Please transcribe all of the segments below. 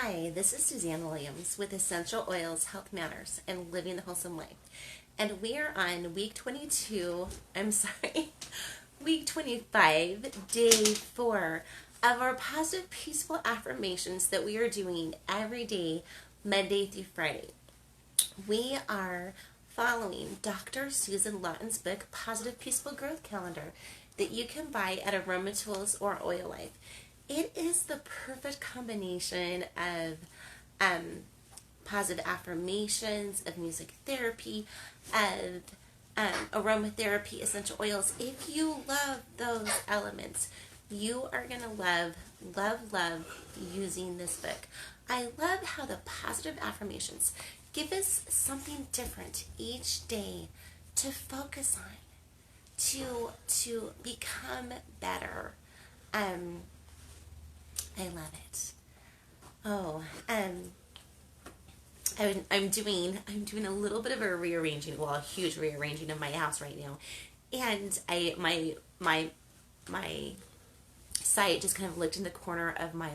Hi, this is Suzanne Williams with Essential Oils Health Matters and Living the Wholesome Way. And we are on week 22, week 25, day 4 of our positive, peaceful affirmations that we are doing every day, Monday through Friday. We are following Dr. Susan Lawton's book, Positive Peaceful Growth Calendar, that you can buy at Aroma Tools or Oil Life. It is the perfect combination of positive affirmations, of music therapy, of aromatherapy, essential oils. If you love those elements, you are going to love using this book. I love how the positive affirmations give us something different each day to focus on, to become better. I love it. Oh, I'm doing a little bit of a rearranging, well, a huge rearranging of my house right now, and my site just kind of looked in the corner of my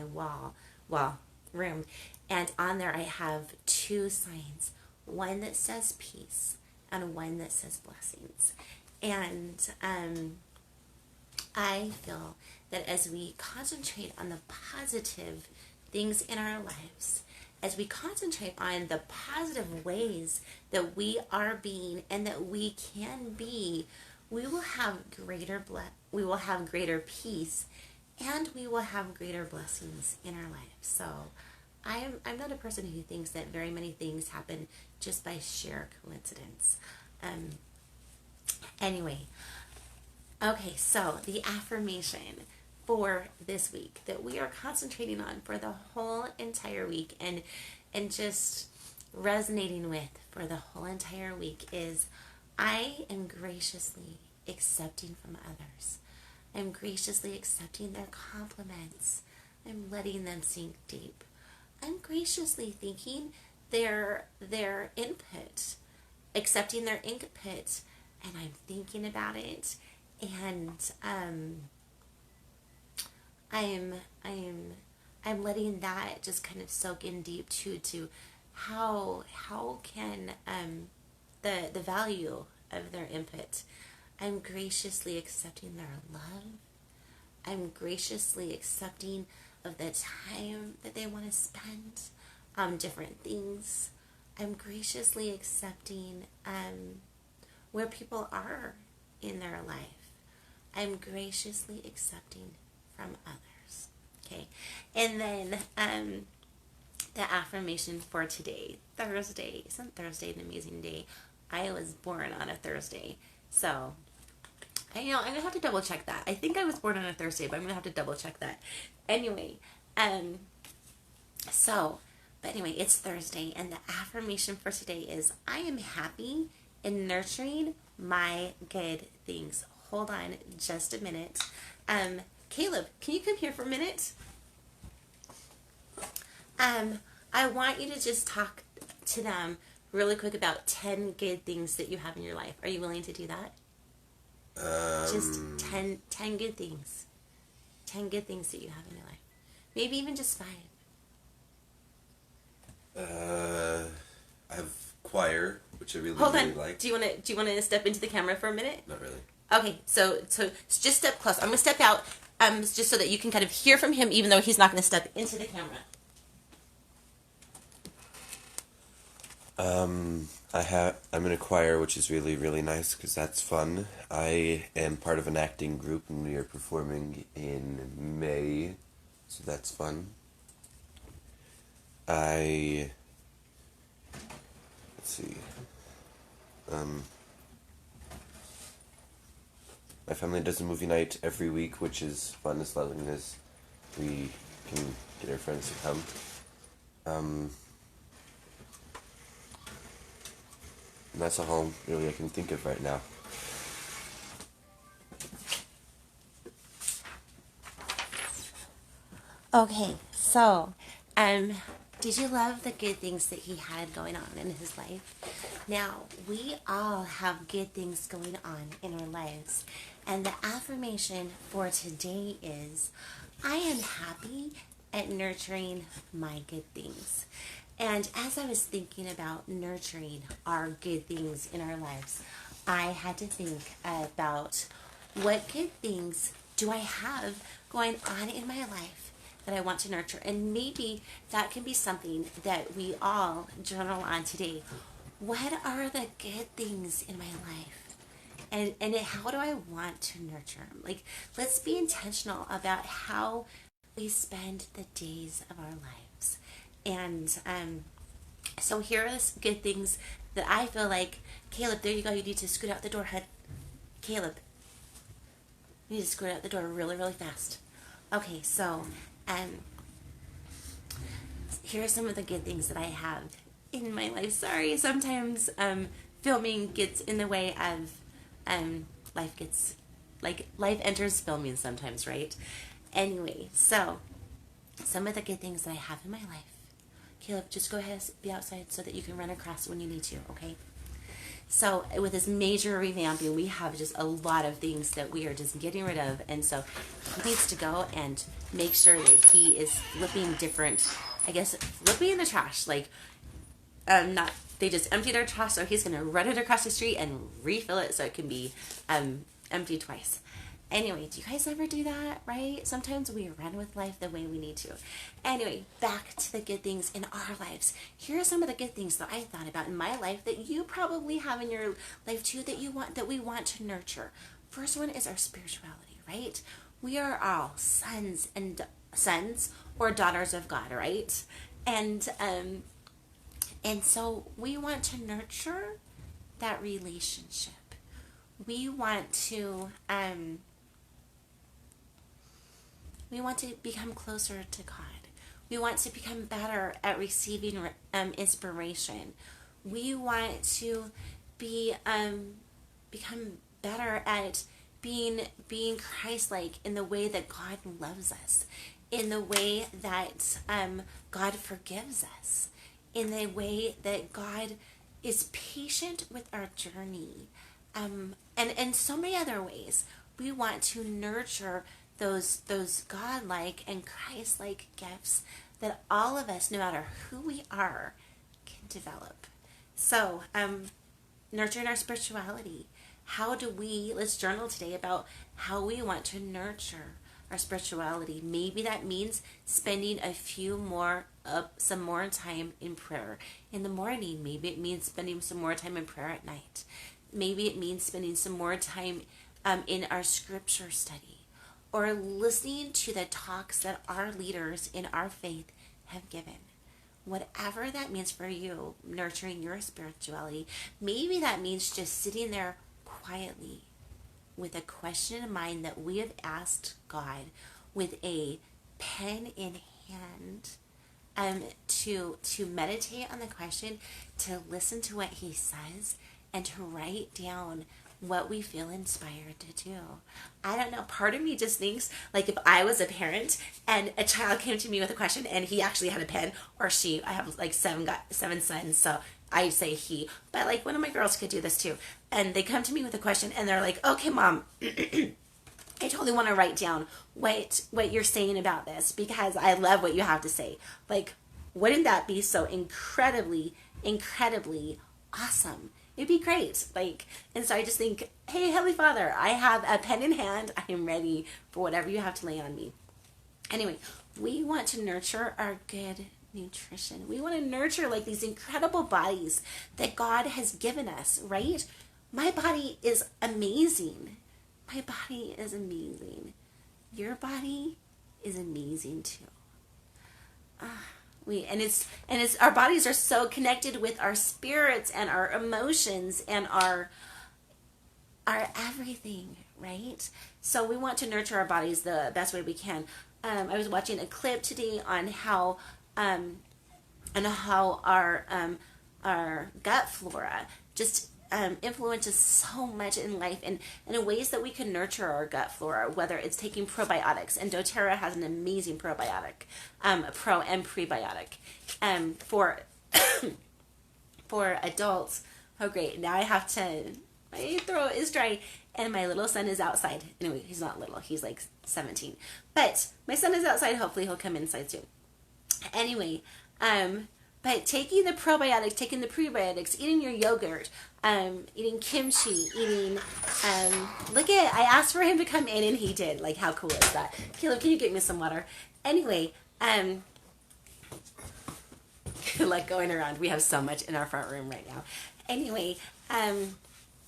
room, and on there I have two signs, one that says peace and one that says blessings, and I feel that as we concentrate on the positive things in our lives, as we concentrate on the positive ways that we are being and that we can be, we will have greater peace, and we will have greater blessings in our lives. So I'm not a person who thinks that very many things happen just by sheer coincidence. Anyway, okay, so the affirmation for this week that we are concentrating on for the whole entire week and just resonating with for the whole entire week is, I am graciously accepting from others. I'm graciously accepting their compliments. I'm letting them sink deep. I'm graciously thinking their input, accepting their input, and I'm thinking about it, and I'm letting that just kind of soak in deep too, to how can the value of their input. I'm graciously accepting their love. I'm graciously accepting of the time that they want to spend on different things. I'm graciously accepting where people are in their life. I'm graciously accepting from others. Okay, and then the affirmation for today, Thursday. Isn't Thursday an amazing day? I was born on a Thursday, so I'm gonna have to double check that. I think I was born on a Thursday, but I'm gonna have to double check that. Anyway, but anyway, it's Thursday, and the affirmation for today is, I am happy and nurturing my good things. Hold on just a minute. Caleb, can you come here for a minute? I want you to just talk to them really quick about 10 good things that you have in your life. Are you willing to do that? Just 10 good things. 10 good things that you have in your life. Maybe even just 5. I have choir, which I really Hold really on. like. Do you want to step into the camera for a minute? Not really. Okay, so just step close. I'm gonna step out, just so that you can kind of hear from him, even though he's not gonna step into the camera. I'm in a choir, which is really really nice because that's fun. I am part of an acting group, and we are performing in May, so that's fun. Let's see. My family does a movie night every week, which is fun as long as we can get our friends to come. And that's all really I can think of right now. Okay, so, did you love the good things that he had going on in his life? Now, we all have good things going on in our lives, and the affirmation for today is, I am happy at nurturing my good things. And as I was thinking about nurturing our good things in our lives, I had to think about what good things do I have going on in my life that I want to nurture. And maybe that can be something that we all journal on today. What are the good things in my life? And how do I want to nurture them? Like, let's be intentional about how we spend the days of our lives. And so here are the good things that I feel like, Caleb, there you go. You need to scoot out the door, head. Caleb, you need to scoot out the door really, really fast. Okay, so here are some of the good things that I have in my life. Sorry, sometimes filming gets in the way of life enters filming sometimes, right? Anyway, so some of the good things that I have in my life. Caleb, just go ahead and be outside so that you can run across when you need to, okay? So with this major revamping, we have just a lot of things that we are just getting rid of. And so he needs to go and make sure that he is flipping flipping in the trash. They just emptied our trash, so he's going to run it across the street and refill it so it can be emptied twice. Anyway, do you guys ever do that, right? Sometimes we run with life the way we need to. Anyway, back to the good things in our lives. Here are some of the good things that I thought about in my life that you probably have in your life too that we want to nurture. First one is our spirituality, right? We are all sons or daughters of God, right? And so we want to nurture that relationship. We want to become closer to God. We want to become better at receiving inspiration. We want to become better at being Christ-like in the way that God loves us, in the way that God forgives us, in the way that God is patient with our journey, and so many other ways. We want to nurture those God-like and Christ-like gifts that all of us, no matter who we are, can develop. So, nurturing our spirituality. Let's journal today about how we want to nurture our spirituality. Maybe that means spending some more time in prayer in the morning. Maybe it means spending some more time in prayer at night. Maybe it means spending some more time in our scripture study, or listening to the talks that our leaders in our faith have given. Whatever that means for you, nurturing your spirituality, maybe that means just sitting there quietly with a question in mind that we have asked God, with a pen in hand, to meditate on the question, to listen to what he says, and to write down what we feel inspired to do. I don't know, part of me just thinks, like, if I was a parent and a child came to me with a question and he actually had a pen, or she, I have like seven sons, so I say he, but like one of my girls could do this too, and they come to me with a question and they're like, okay, Mom, I totally want to write down what you're saying about this, because I love what you have to say. Like, wouldn't that be so incredibly awesome? It'd be great. And so I just think, hey, Heavenly Father, I have a pen in hand. I am ready for whatever you have to lay on me. Anyway, we want to nurture our good nutrition. We want to nurture like these incredible bodies that God has given us, right? My body is amazing. My body is amazing. Your body is amazing too. Our bodies are so connected with our spirits and our emotions and our everything, right? So we want to nurture our bodies the best way we can. I was watching a clip today on how our gut flora just influences so much in life, and in ways that we can nurture our gut flora, whether it's taking probiotics. And doTERRA has an amazing probiotic, pro and prebiotic, for for adults. Oh great, now my throat is dry and my little son is outside. Anyway, he's not little, he's like 17. But my son is outside. Hopefully he'll come inside soon. Anyway, but taking the probiotics, taking the prebiotics, eating your yogurt, eating kimchi, eating, I asked for him to come in and he did. Like, how cool is that? Caleb, can you get me some water? Anyway, like going around, we have so much in our front room right now. Anyway,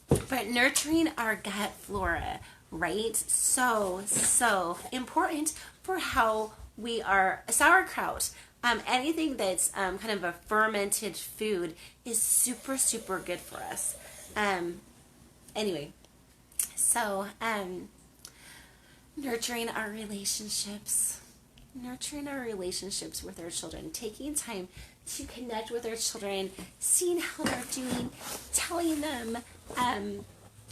but nurturing our gut flora, right? So important for how we are. Sauerkraut, anything that's kind of a fermented food is super good for us. Anyway, so nurturing our relationships with our children, taking time to connect with our children, seeing how they're doing, telling them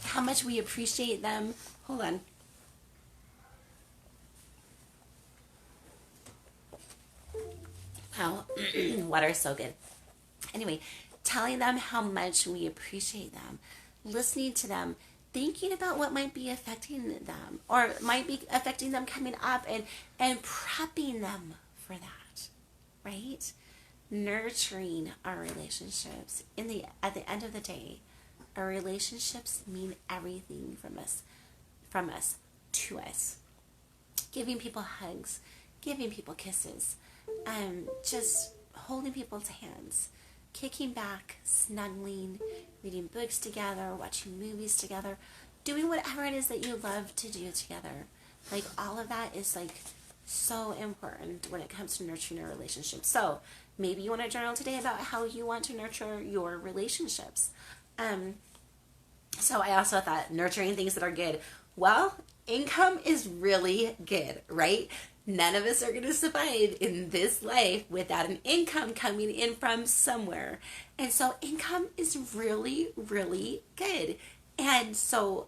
how much we appreciate them. Hold on. Wow, water is so good. Anyway, telling them how much we appreciate them, listening to them, thinking about what might be affecting them or might be affecting them coming up, and prepping them for that, right? Nurturing our relationships. At the end of the day, our relationships mean everything from us to us. Giving people hugs, giving people kisses, just holding people's hands, kicking back, snuggling, reading books together, watching movies together, doing whatever it is that you love to do together. Like, all of that is like so important when it comes to nurturing a relationship. So maybe you want to journal today about how you want to nurture your relationships. So I also thought nurturing things that are good. Well, income is really good, right? None of us are going to survive in this life without an income coming in from somewhere. And so income is really good. And so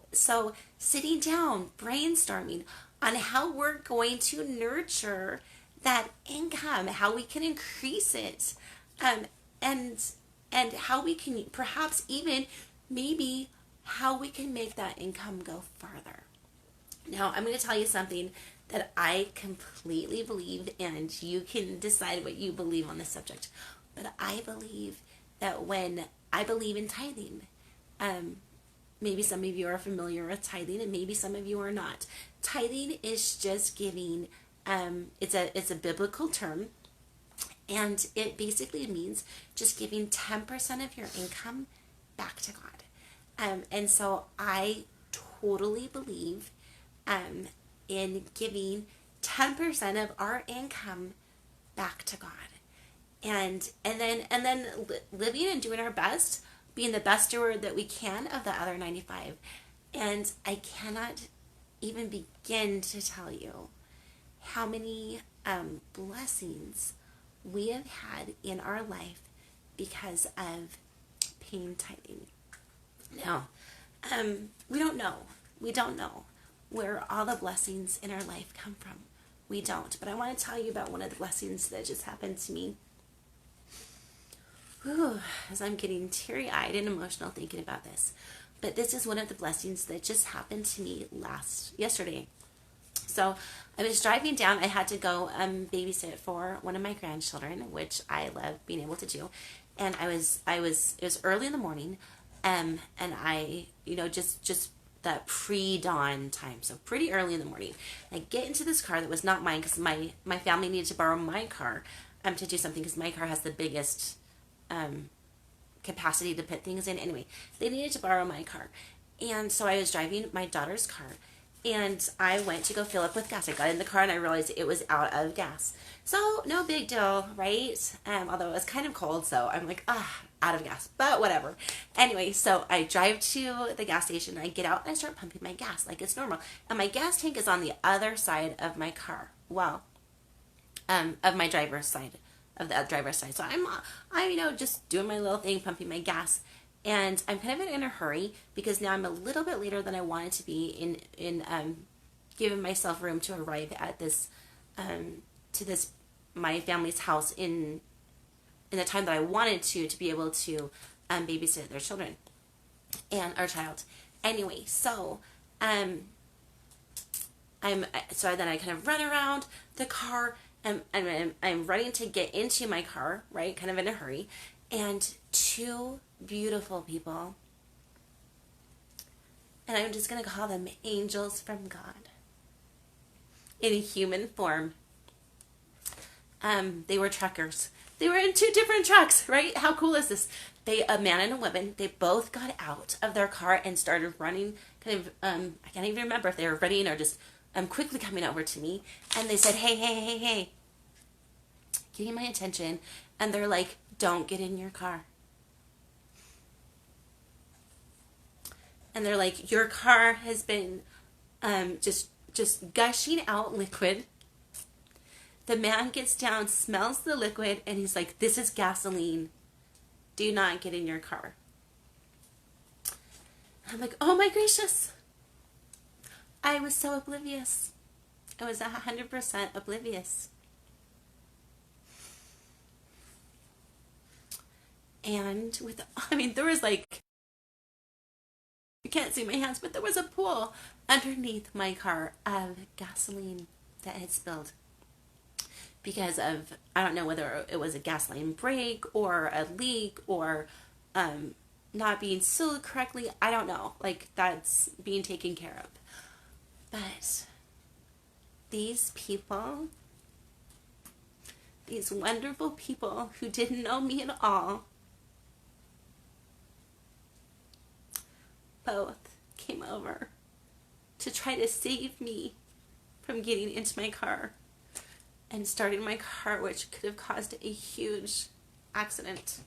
sitting down, brainstorming on how we're going to nurture that income, how we can increase it, and how we can perhaps even maybe how we can make that income go farther. Now, I'm going to tell you something that I completely believe, and you can decide what you believe on this subject. But I believe that I believe in tithing. Maybe some of you are familiar with tithing, and maybe some of you are not. Tithing is just giving. It's a biblical term, and it basically means just giving 10% of your income back to God. And so I totally believe in giving 10% of our income back to God, and then living and doing our best, being the best steward that we can of the other 95. And I cannot even begin to tell you how many blessings we have had in our life because of paying tithing. Now, we don't know where all the blessings in our life come from. We don't. But I want to tell you about one of the blessings that just happened to me. Whew, as I'm getting teary-eyed and emotional thinking about this. But this is one of the blessings that just happened to me yesterday. So I was driving down. I had to go babysit for one of my grandchildren, which I love being able to do. And it was early in the morning, and I, just that pre-dawn time, so pretty early in the morning. I get into this car that was not mine because my family needed to borrow my car to do something because my car has the biggest capacity to put things in. Anyway, they needed to borrow my car, and so I was driving my daughter's car, and I went to go fill up with gas. I got in the car and I realized it was out of gas. So no big deal, right? Although it was kind of cold, so I'm like, out of gas, but whatever. Anyway, so I drive to the gas station, I get out and I start pumping my gas like it's normal. And my gas tank is on the other side of my car. Well, of my driver's side, of the driver's side. So I'm just doing my little thing, pumping my gas. And I'm kind of in a hurry because now I'm a little bit later than I wanted to be in giving myself room to arrive at this, my family's house in the time that I wanted to be able to babysit their children and our child. Anyway, so so then I kind of run around the car, and I'm running to get into my car, right? Kind of in a hurry. And two beautiful people, and I'm just going to call them angels from God, in human form. They were truckers. They were in two different trucks, right? How cool is this? A man and a woman, they both got out of their car and started running. Kind of, I can't even remember if they were running or just quickly coming over to me. And they said, "Hey, hey, hey, hey," getting my attention. And they're like, "Don't get in your car." And they're like, "Your car has been just gushing out liquid." The man gets down, smells the liquid, and he's like, "This is gasoline. Do not get in your car." I'm like, "Oh my gracious." I was so oblivious. I was 100% oblivious. And there was like, you can't see my hands, but there was a pool underneath my car of gasoline that had spilled. Because of, I don't know whether it was a gasoline break or a leak or not being sealed correctly. I don't know. Like, that's being taken care of. But these people, these wonderful people who didn't know me at all, both came over to try to save me from getting into my car and starting my car, which could have caused a huge accident.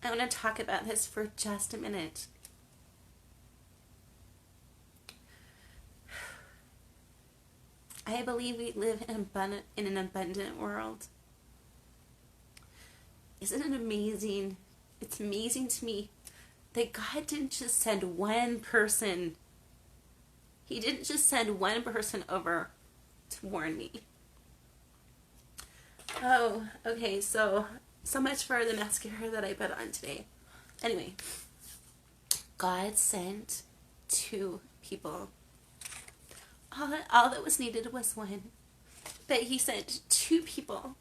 I want to talk about this for just a minute. I believe we live in an abundant world. Isn't it amazing? It's amazing to me that God didn't just send one person. He didn't just send one person over to warn me. Oh, okay, so much for the mascara that I put on today. Anyway, God sent two people. All that was needed was one. But he sent two people.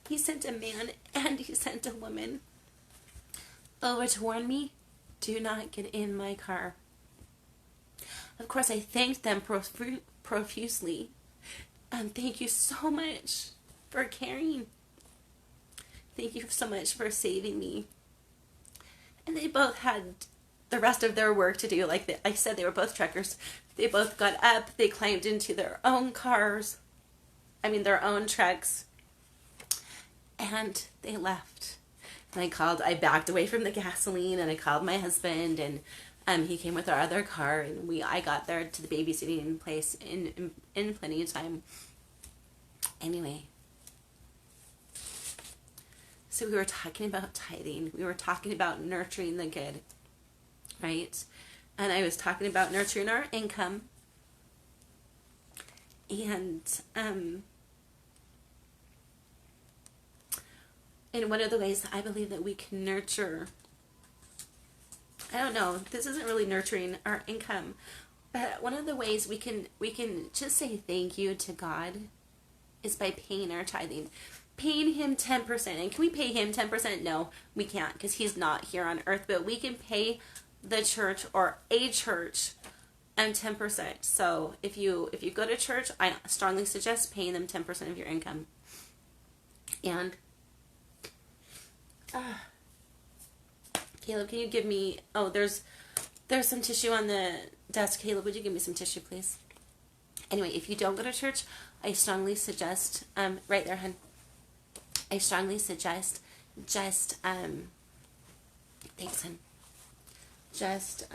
He sent a man and he sent a woman over to warn me, do not get in my car. Of course, I thanked them profusely. And thank you so much for caring. Thank you so much for saving me. And they both had the rest of their work to do. Like I said, they were both truckers. They both got up. They climbed into their own cars. Their own trucks. And they left. And I backed away from the gasoline and I called my husband and he came with our other car and I got there to the babysitting place in plenty of time. Anyway. So we were talking about tithing. We were talking about nurturing the good. Right? And I was talking about nurturing our income. And in one of the ways I believe that we can nurture, I don't know, this isn't really nurturing our income, but one of the ways we can just say thank you to God is by paying our tithing. Paying him 10%. And can we pay him 10%? No, we can't because he's not here on earth, but we can pay the church or a church 10%. So if you go to church, I strongly suggest paying them 10% of your income. And Caleb, can you give me, there's some tissue on the desk. Caleb, would you give me some tissue, please? Anyway, if you don't go to church, I strongly suggest, right there, hun. I strongly suggest just, thanks, hun. Just,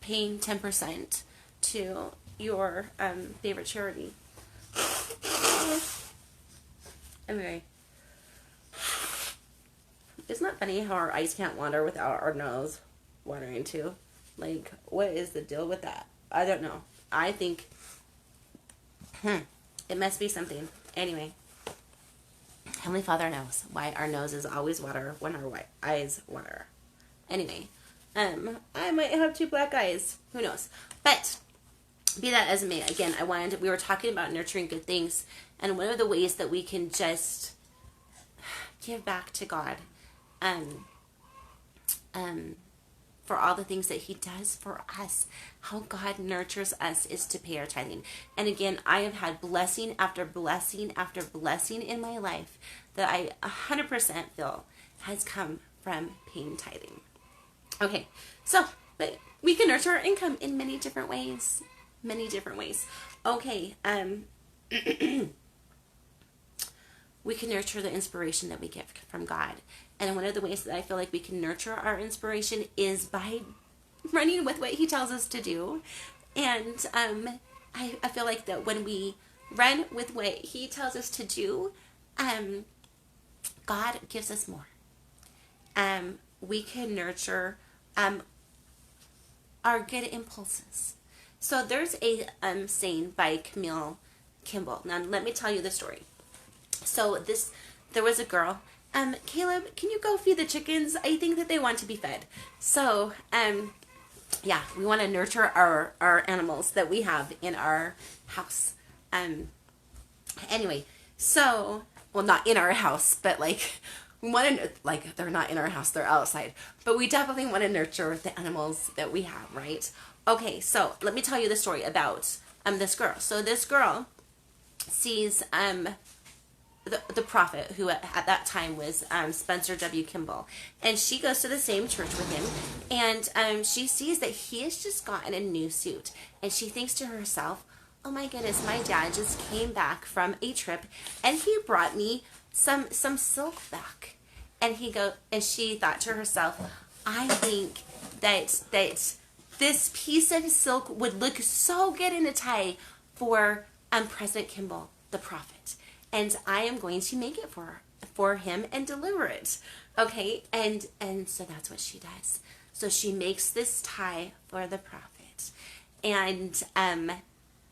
paying 10% to your, favorite charity. Anyway. Isn't that funny how our eyes can't water without our nose watering too? Like, what is the deal with that? I don't know. I think, it must be something. Anyway, Heavenly Father knows why our noses always water when our eyes water. Anyway, I might have two black eyes. Who knows? But be that as it may, again, we were talking about nurturing good things, and one of the ways that we can just give back to God, um, for all the things that He does for us, how God nurtures us, is to pay our tithing. And again, I have had blessing after blessing after blessing in my life that I 100% feel has come from paying tithing. Okay, so but we can nurture our income in many different ways. Many different ways. Okay, we can nurture the inspiration that we get from God. And one of the ways that I feel like we can nurture our inspiration is by running with what He tells us to do. And I feel like that when we run with what He tells us to do, God gives us more. We can nurture our good impulses. So there's a saying by Camille Kimball. Now let me tell you the story. So there was a girl. Caleb, can you go feed the chickens? I think that they want to be fed. So, yeah, we want to nurture our animals that we have in our house. Anyway, so, well, not in our house, but like, we want to, like, they're not in our house, they're outside. But we definitely want to nurture the animals that we have, right? Okay, so let me tell you the story about this girl. So this girl sees the prophet, who at that time was Spencer W. Kimball, and she goes to the same church with him, and she sees that he has just gotten a new suit, and she thinks to herself, oh my goodness, my dad just came back from a trip and he brought me some silk back. And she thought to herself, I think that this piece of silk would look so good in a tie for President Kimball, the prophet. And I am going to make it for him and deliver it. Okay, and so that's what she does. So she makes this tie for the prophet, and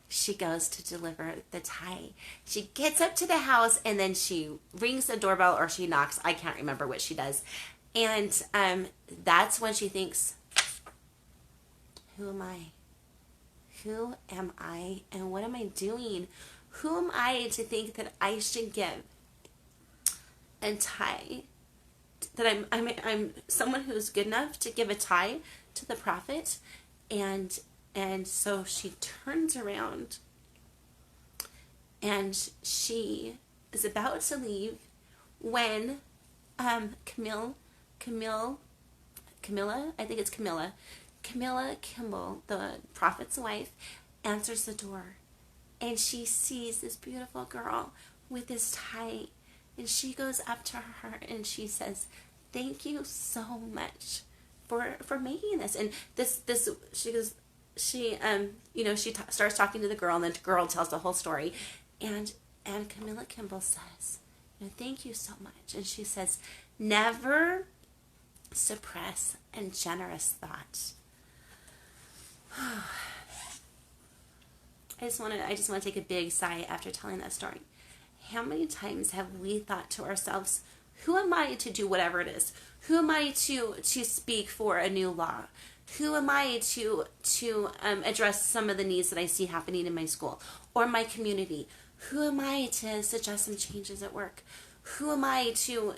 she goes to deliver the tie. She gets up to the house, and then she rings the doorbell, or she knocks. I can't remember what she does. And that's when she thinks, who am I? Who am I, and what am I doing? Who am I to think that I should give a tie? That I'm someone who's good enough to give a tie to the prophet, and so she turns around, and she is about to leave when Camilla, I think it's Camilla Kimball, the prophet's wife, answers the door. And she sees this beautiful girl with this tie. And she goes up to her and she says, thank you so much for making this. And she starts talking to the girl, and the girl tells the whole story. And Camilla Kimball says, thank you so much. And she says, never suppress a generous thought. I just want to take a big sigh after telling that story. How many times have we thought to ourselves, who am I to do whatever it is? Who am I to speak for a new law? Who am I to address some of the needs that I see happening in my school or my community? Who am I to suggest some changes at work? Who am I to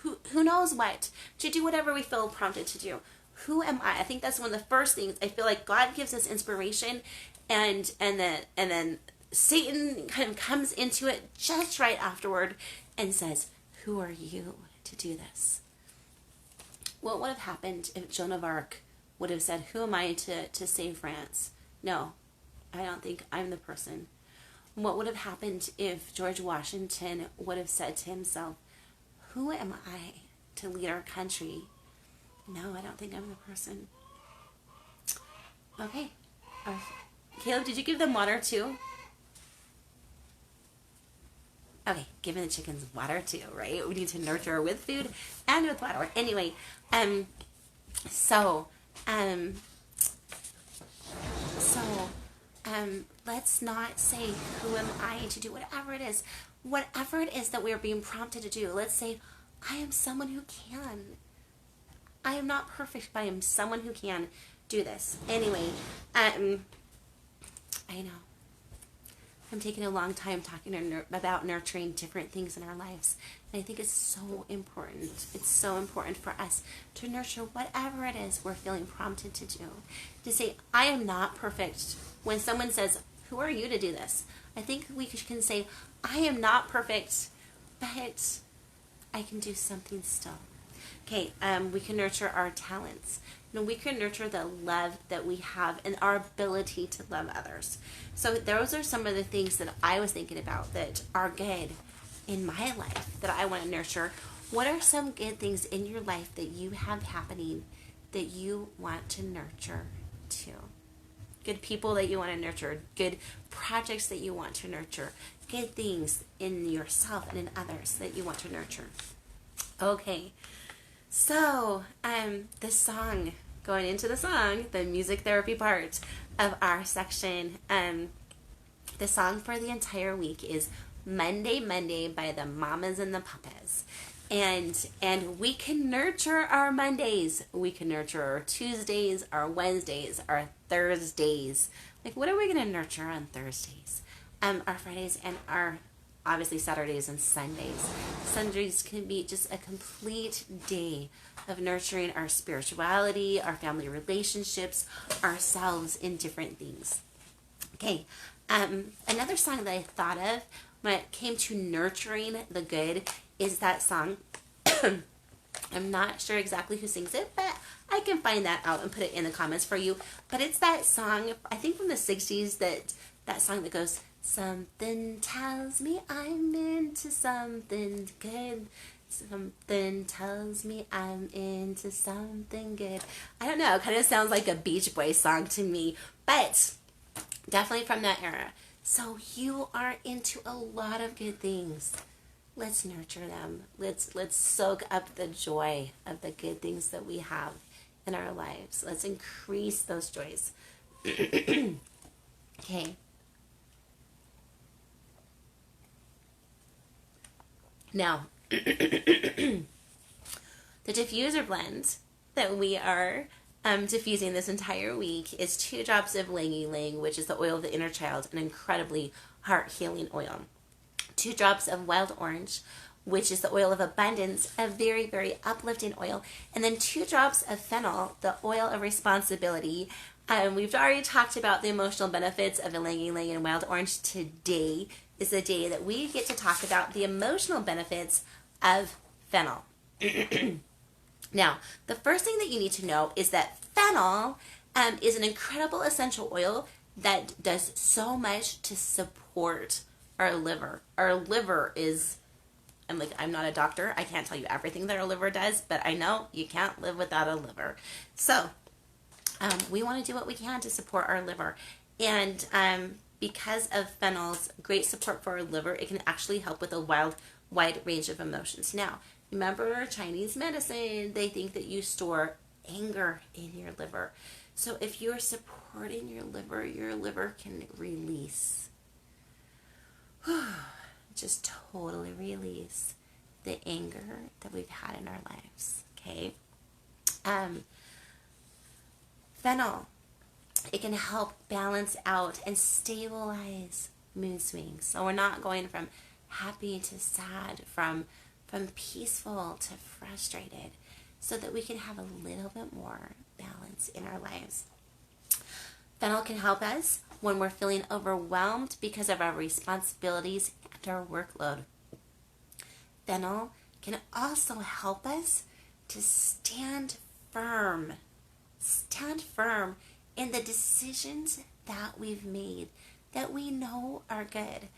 who knows what? To do whatever we feel prompted to do. Who am I? I think that's one of the first things. I feel like God gives us inspiration, and then Satan kind of comes into it just right afterward and says, who are you to do this? What would have happened if Joan of Arc would have said, who am I to save France? No, I don't think I'm the person. What would have happened if George Washington would have said to himself, who am I to lead our country? No, I don't think I'm the person. Okay. Caleb, did you give them water too? Okay, giving the chickens water too, right? We need to nurture with food and with water. Anyway, let's not say, who am I to do whatever it is. Whatever it is that we're being prompted to do, let's say, I am someone who can. I am not perfect, but I am someone who can do this. Anyway, I know. I'm taking a long time talking about nurturing different things in our lives. And I think it's so important. It's so important for us to nurture whatever it is we're feeling prompted to do. To say, I am not perfect. When someone says, who are you to do this? I think we can say, I am not perfect, but I can do something still. Okay, we can nurture our talents. We can nurture the love that we have and our ability to love others. So those are some of the things that I was thinking about that are good in my life that I want to nurture. What are some good things in your life that you have happening that you want to nurture too? Good people that you want to nurture, good projects that you want to nurture, good things in yourself and in others that you want to nurture. Okay. So, the song, going into the song, the music therapy part of our section, the song for the entire week is Monday, Monday by the Mamas and the Papas. And we can nurture our Mondays. We can nurture our Tuesdays, our Wednesdays, our Thursdays. Like, what are we going to nurture on Thursdays? Our Fridays and our obviously Saturdays and Sundays. Sundays can be just a complete day of nurturing our spirituality, our family relationships, ourselves in different things. Okay, another song that I thought of when it came to nurturing the good is that song. I'm not sure exactly who sings it, but I can find that out and put it in the comments for you. But it's that song, I think from the 60s, that song that goes, something tells me I'm into something good. Something tells me I'm into something good. I don't know, it kind of sounds like a Beach Boys song to me, but definitely from that era. So you are into a lot of good things. Let's nurture them. Let's soak up the joy of the good things that we have in our lives. Let's increase those joys. Okay. Now, the diffuser blend that we are diffusing this entire week is 2 drops of Ylang Ylang, which is the oil of the inner child, an incredibly heart-healing oil. 2 drops of wild orange, which is the oil of abundance, a very, very uplifting oil. And then 2 drops of fennel, the oil of responsibility. We've already talked about the emotional benefits of Ylang Ylang and wild orange. Today is the day that we get to talk about the emotional benefits of fennel. Now, the first thing that you need to know is that fennel is an incredible essential oil that does so much to support our liver. Our liver is, I'm not a doctor. I can't tell you everything that our liver does, but I know you can't live without a liver. So, we want to do what we can to support our liver. And because of fennel's great support for our liver, it can actually help with a wide range of emotions. Now, remember Chinese medicine, they think that you store anger in your liver. So if you're supporting your liver can release. Just totally release the anger that we've had in our lives. Okay? Fennel, it can help balance out and stabilize mood swings. So we're not going from happy to sad, from peaceful to frustrated, so that we can have a little bit more balance in our lives. Fennel can help us when we're feeling overwhelmed because of our responsibilities and our workload. Fennel can also help us to stand firm in the decisions that we've made that we know are good.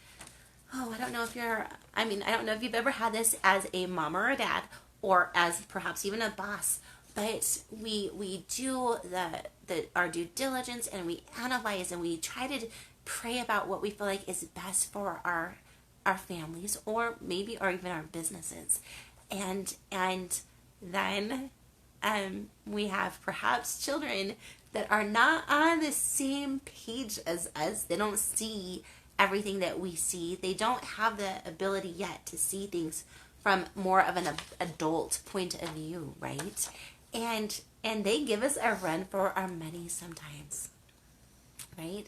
I don't know if you've ever had this as a mom or a dad, or as perhaps even a boss, but we do our due diligence, and we analyze, and we try to pray about what we feel like is best for our families, or maybe or even our businesses, and then we have perhaps children that are not on the same page as us. They don't see everything that we see. They don't have the ability yet to see things from more of an adult point of view, right? and they give us a run for our money sometimes, right?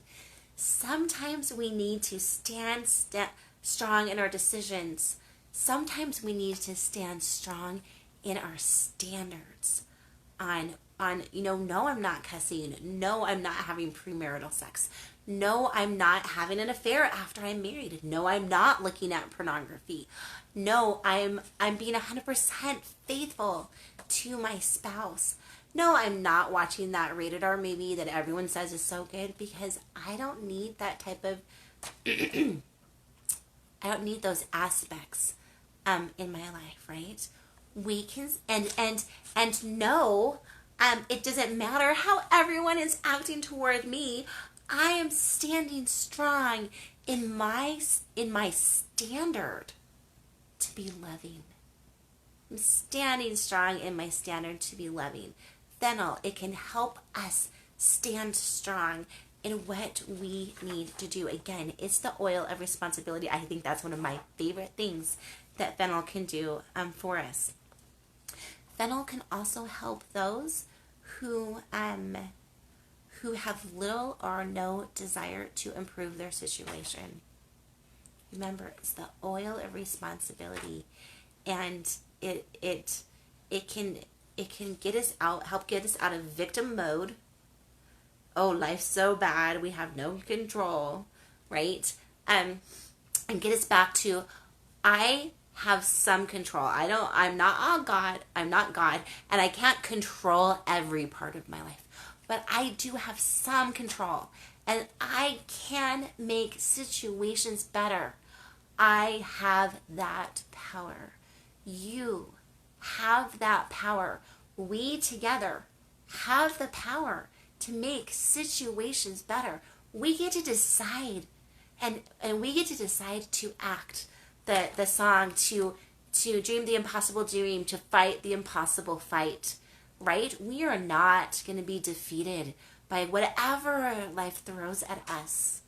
Sometimes we need to stand strong in our decisions. Sometimes we need to stand strong in our standards on no, I'm not cussing. No, I'm not having premarital sex. No, I'm not having an affair after I'm married. No, I'm not looking at pornography. No, I'm being 100% faithful to my spouse. No, I'm not watching that rated R movie that everyone says is so good, because I don't need that type of I don't need those aspects in my life, right? We can and no, it doesn't matter how everyone is acting toward me. I am standing strong in my standard to be loving. I'm standing strong in my standard to be loving. Fennel, it can help us stand strong in what we need to do. Again, it's the oil of responsibility. I think that's one of my favorite things that fennel can do for us. Fennel can also help those who have little or no desire to improve their situation. Remember, it's the oil of responsibility, and it can get us out, help get us out of victim mode. Oh, life's so bad, we have no control, right? And get us back to, I have some control. I'm not God, and I can't control every part of my life, but I do have some control, and I can make situations better. I have that power. You have that power. We together have the power to make situations better. We get to decide, and we get to decide to act the song, to dream the impossible dream, to fight the impossible fight, right? We are not going to be defeated by whatever life throws at us,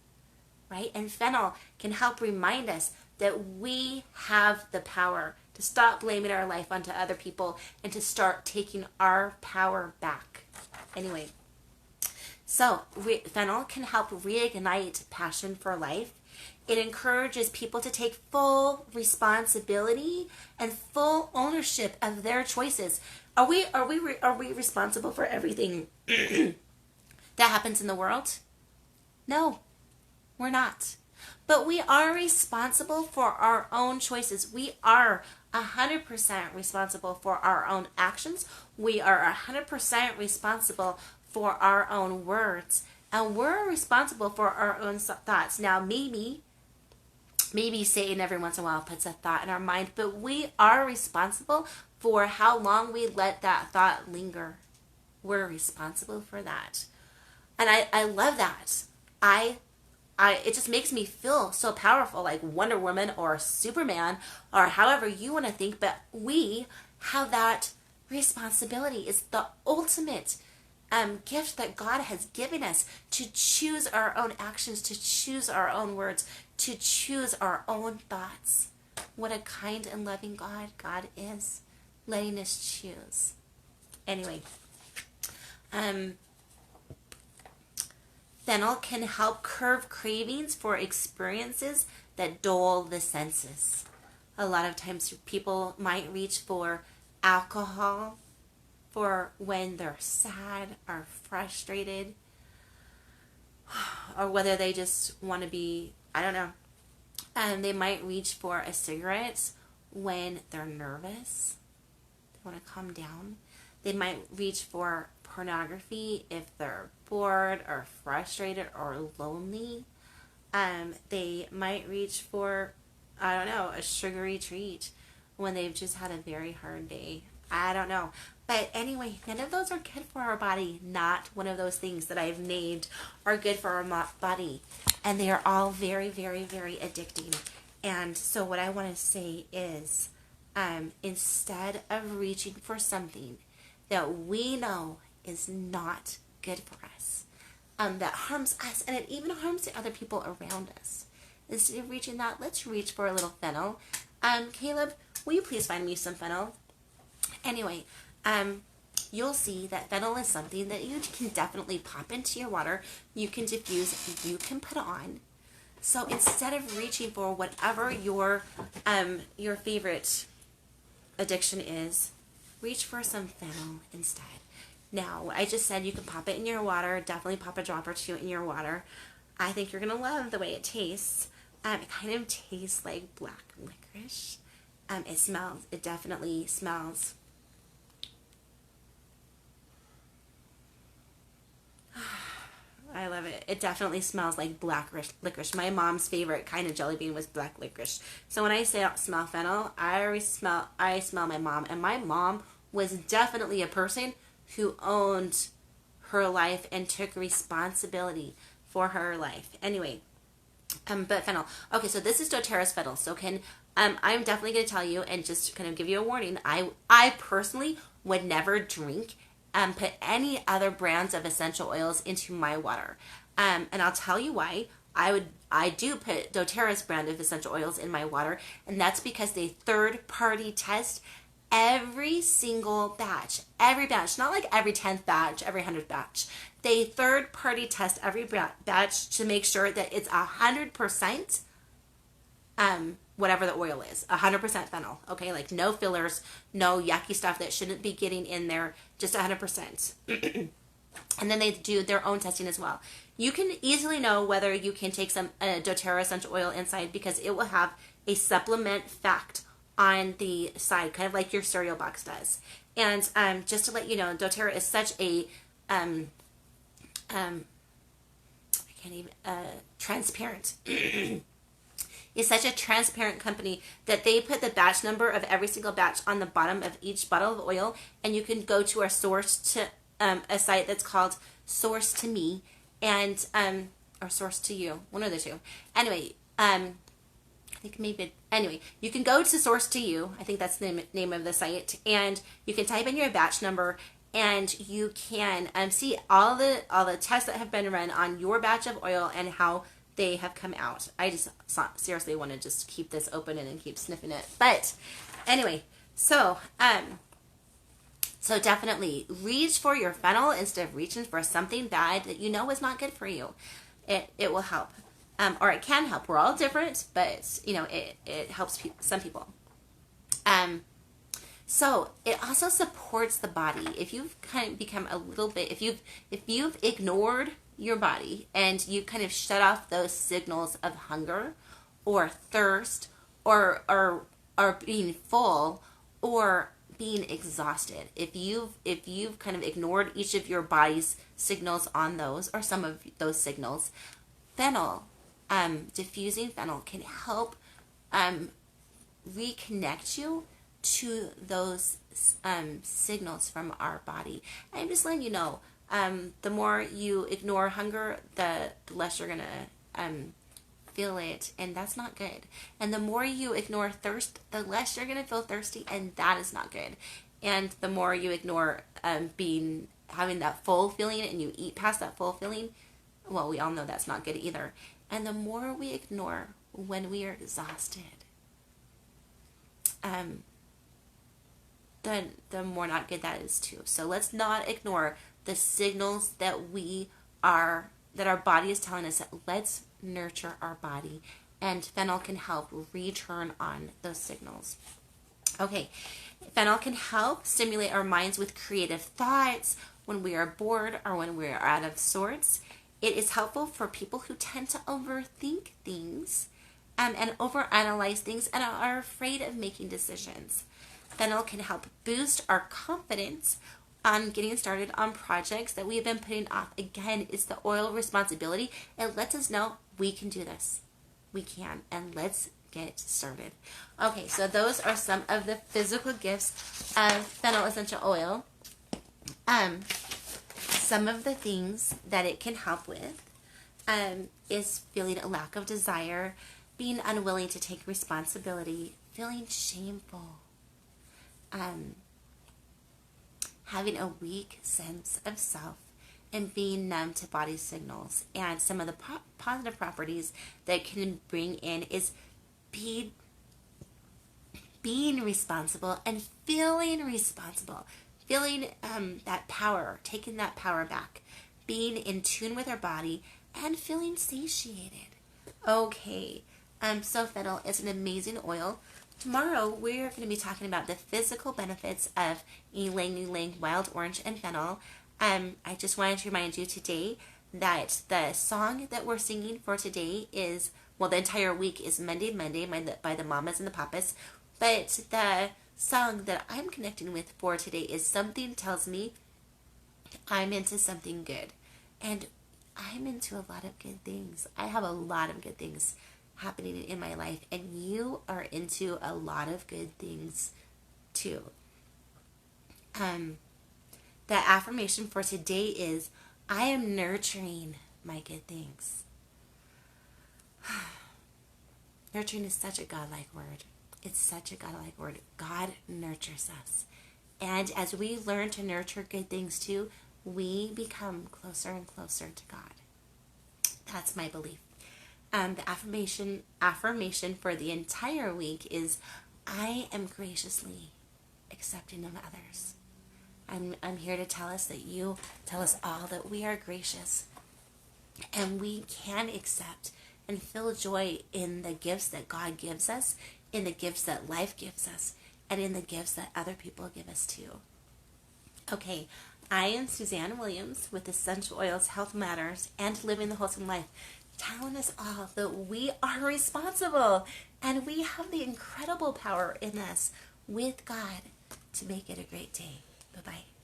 right? And fennel can help remind us that we have the power to stop blaming our life onto other people and to start taking our power back. Anyway, so fennel can help reignite passion for life. It encourages people to take full responsibility and full ownership of their choices. Are we responsible for everything that happens in the world? No, we're not. But we are responsible for our own choices. We are 100% responsible for our own actions. We are 100% responsible for our own words. And we're responsible for our own thoughts. Now, maybe Satan every once in a while puts a thought in our mind, but we are responsible for how long we let that thought linger. We're responsible for that. And I love that. It just makes me feel so powerful, like Wonder Woman or Superman, or however you want to think, but we have that responsibility. It's the ultimate gift that God has given us, to choose our own actions, to choose our own words, to choose our own thoughts. What a kind and loving God is, letting us choose. Anyway, fennel can help curb cravings for experiences that dull the senses. A lot of times people might reach for alcohol for when they're sad or frustrated, or whether they just want to be, I don't know. They might reach for a cigarette when they're nervous. They want to calm down. They might reach for pornography if they're bored or frustrated or lonely. They might reach for, I don't know, a sugary treat when they've just had a very hard day. I don't know. But anyway, none of those are good for our body. Not one of those things that I've named are good for our body. And they are all very, very, very addicting. And so what I want to say is, instead of reaching for something that we know is not good for us, that harms us, and it even harms the other people around us, instead of reaching that, let's reach for a little fennel. Caleb, will you please find me some fennel? Anyway, you'll see that fennel is something that you can definitely pop into your water, you can diffuse, you can put on. So instead of reaching for whatever your favorite addiction is, reach for some fennel instead. Now, I just said you can pop it in your water, definitely pop a drop or two in your water. I think you're going to love the way it tastes. It kind of tastes like black licorice. It definitely smells. I love it. It definitely smells like black licorice. My mom's favorite kind of jelly bean was black licorice. So when I say I smell fennel, I smell my mom. And my mom was definitely a person who owned her life and took responsibility for her life. Anyway, but fennel. Okay, so this is doTERRA's fennel. So I'm definitely going to tell you and just kind of give you a warning. I personally would never drink put any other brands of essential oils into my water. And I'll tell you why. I do put doTERRA's brand of essential oils in my water, and that's because they third-party test every single batch. Every batch, not like every 10th batch, every 100th batch. They third-party test every batch to make sure that it's 100% whatever the oil is, 100% fennel, okay? Like no fillers, no yucky stuff that shouldn't be getting in there, just 100%. And then they do their own testing as well. You can easily know whether you can take some doTERRA essential oil inside because it will have a supplement fact on the side, kind of like your cereal box does. And just to let you know, doTERRA is such a transparent is such a transparent company that they put the batch number of every single batch on the bottom of each bottle of oil, and you can go to our source to a site that's called Source to Me and or Source to You, one of the two. Anyway, I think maybe you can go to Source to You. I think that's the name of the site, and you can type in your batch number, and you can see all the tests that have been run on your batch of oil and how they have come out. I just seriously want to just keep this open and keep sniffing it. But anyway, so definitely reach for your fennel instead of reaching for something bad that you know is not good for you. It will help, or it can help. We're all different, but it helps some people. So it also supports the body. If you've kind of become a little bit, if you've ignored your body and you kind of shut off those signals of hunger or thirst or being full or being exhausted, if you've kind of ignored each of your body's signals on those or some of those signals, fennel, diffusing fennel can help reconnect you to those signals from our body. I'm just letting you know, the more you ignore hunger, the less you're gonna feel it, and that's not good. And the more you ignore thirst, the less you're gonna feel thirsty, and that is not good. And the more you ignore having that full feeling, and you eat past that full feeling, well, we all know that's not good either. And the more we ignore when we are exhausted, then the more not good that is too. So let's not ignore the signals that our body is telling us that let's nurture our body, and fennel can help return on those signals. Okay, fennel can help stimulate our minds with creative thoughts when we are bored or when we are out of sorts. It is helpful for people who tend to overthink things and overanalyze things and are afraid of making decisions. Fennel can help boost our confidence on getting started on projects that we have been putting off. Again, it's the oil responsibility. It lets us know we can do this. We can, and let's get started. Okay, so those are some of the physical gifts of fennel essential oil. Some of the things that it can help with is feeling a lack of desire, being unwilling to take responsibility, feeling shameful, having a weak sense of self, and being numb to body signals. And some of the positive properties that can bring in is being responsible and feeling responsible. feeling that power, taking that power back, being in tune with our body, and feeling satiated. Okay, so fennel is an amazing oil. Tomorrow we're going to be talking about the physical benefits of ylang ylang, wild orange, and fennel. I just wanted to remind you today that the song that we're singing for today is, well, the entire week is Monday Monday by the Mamas and the Papas, but the song that I'm connecting with for today is Something Tells Me I'm Into Something Good. And I'm into a lot of good things. I have a lot of good things happening in my life, and you are into a lot of good things too. The affirmation for today is, I am nurturing my good things. Nurturing is such a godlike word. It's such a godlike word. God nurtures us. And as we learn to nurture good things too, we become closer and closer to God. That's my belief. The affirmation for the entire week is, I am graciously accepting of others. I'm here to tell us all that we are gracious, and we can accept and feel joy in the gifts that God gives us, in the gifts that life gives us, and in the gifts that other people give us too. Okay, I am Suzanne Williams with Essential Oils Health Matters and Living the Wholesome Life, telling us all that we are responsible and we have the incredible power in us with God to make it a great day. Bye-bye.